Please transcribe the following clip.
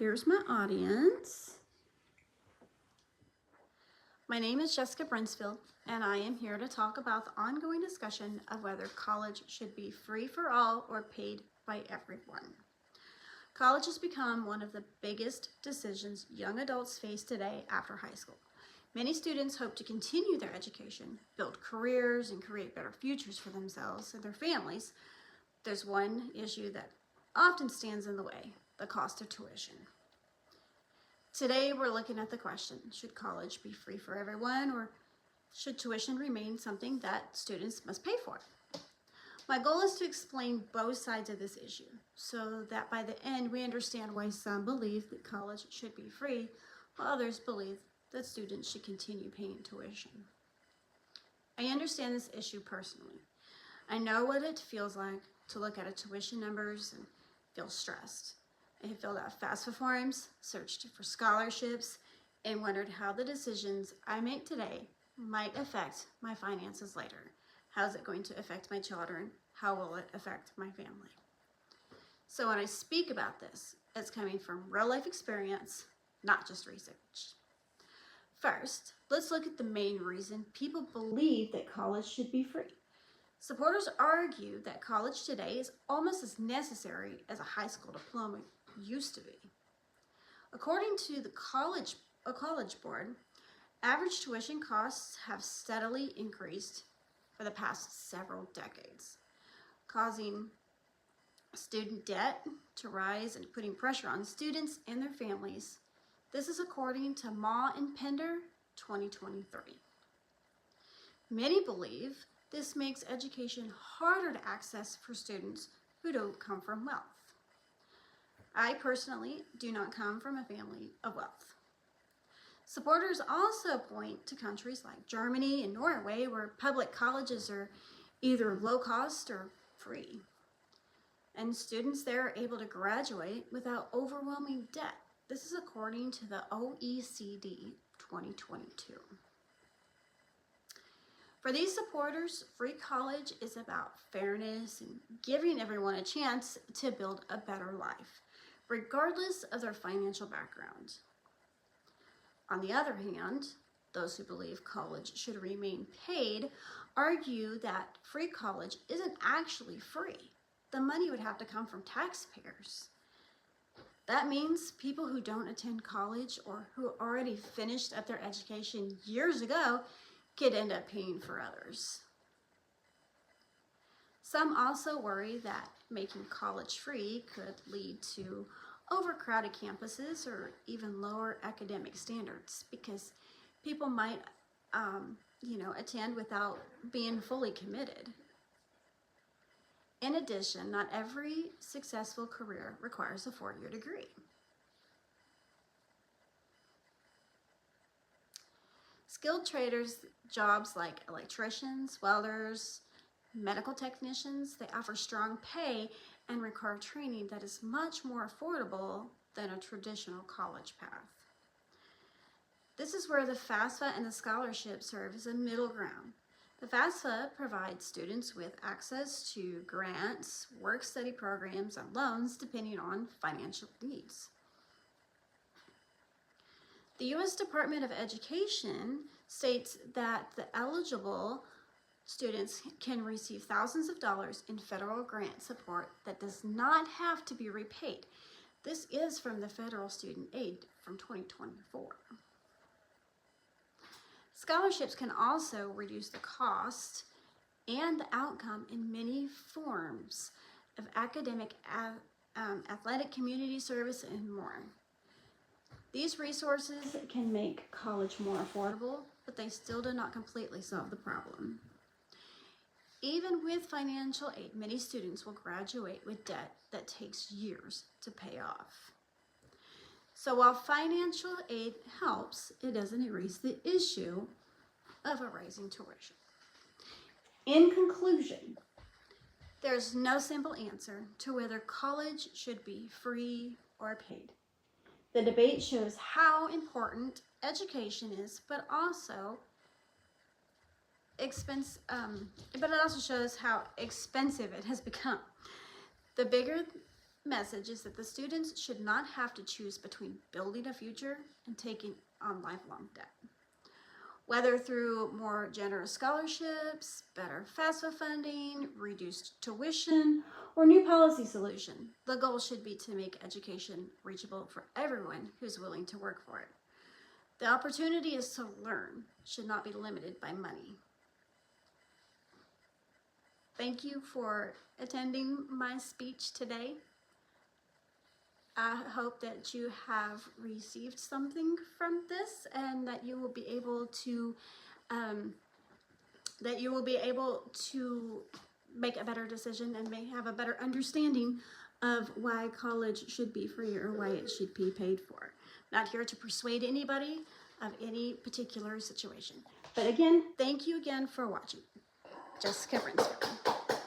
Here's my audience. My name is Jessica Brinsfield, and I am here to talk about the ongoing discussion of whether college should be free for all or paid by everyone. College has become one of the biggest decisions young adults face today after high school. Many students hope to continue their education, build careers, and create better futures for themselves and their families. There's one issue that often stands in the way: the cost of tuition. Today, we're looking at the question, should college be free for everyone, or should tuition remain something that students must pay for? My goal is to explain both sides of this issue so that by the end we understand why some believe that college should be free while others believe that students should continue paying tuition. I understand this issue personally. I know what it feels like to look at tuition numbers and feel stressed. I have filled out FAFSA forms, searched for scholarships, and wondered how the decisions I make today might affect my finances later. How is it going to affect my children? How will it affect my family? So when I speak about this, it's coming from real life experience, not just research. First, let's look at the main reason people believe that college should be free. Supporters argue that college today is almost as necessary as a high school diploma used to be. According to the College Board, average tuition costs have steadily increased for the past several decades, causing student debt to rise and putting pressure on students and their families. This is according to Ma and Pender 2023. Many believe this makes education harder to access for students who don't come from wealth. I personally do not come from a family of wealth. Supporters also point to countries like Germany and Norway, where public colleges are either low cost or free, and students there are able to graduate without overwhelming debt. This is according to the OECD 2022. For these supporters, free college is about fairness and giving everyone a chance to build a better life, regardless of their financial background. On the other hand, those who believe college should remain paid argue that free college isn't actually free. The money would have to come from taxpayers. That means people who don't attend college or who already finished up their education years ago could end up paying for others. Some also worry that making college free could lead to overcrowded campuses or even lower academic standards, because people might attend without being fully committed. In addition, not every successful career requires a 4-year degree. Skilled traders, jobs like electricians, welders, medical technicians, they offer strong pay and require training that is much more affordable than a traditional college path. This is where the FAFSA and the scholarship serve as a middle ground. The FAFSA provides students with access to grants, work-study programs, and loans depending on financial needs. The U.S. Department of Education states that the eligible students can receive thousands of dollars in federal grant support that does not have to be repaid. This is from the Federal Student Aid from 2024. Scholarships can also reduce the cost and the outcome in many forms of academic, athletic, community service, and more. These resources can make college more affordable, but they still do not completely solve the problem. Even with financial aid, many students will graduate with debt that takes years to pay off. So while financial aid helps, it doesn't erase the issue of a rising tuition. In conclusion, there's no simple answer to whether college should be free or paid. The debate shows how important education is, but also it also shows how expensive it has become. The bigger message is that the students should not have to choose between building a future and taking on lifelong debt. Whether through more generous scholarships, better FAFSA funding, reduced tuition, or new policy solution, the goal should be to make education reachable for everyone who's willing to work for it. The opportunity is to learn should not be limited by money. Thank you for attending my speech today. I hope that you have received something from this and that you will be able to make a better decision and may have a better understanding of why college should be free or why it should be paid for. Not here to persuade anybody of any particular situation. But again, thank you again for watching. Jessica Brinsfield.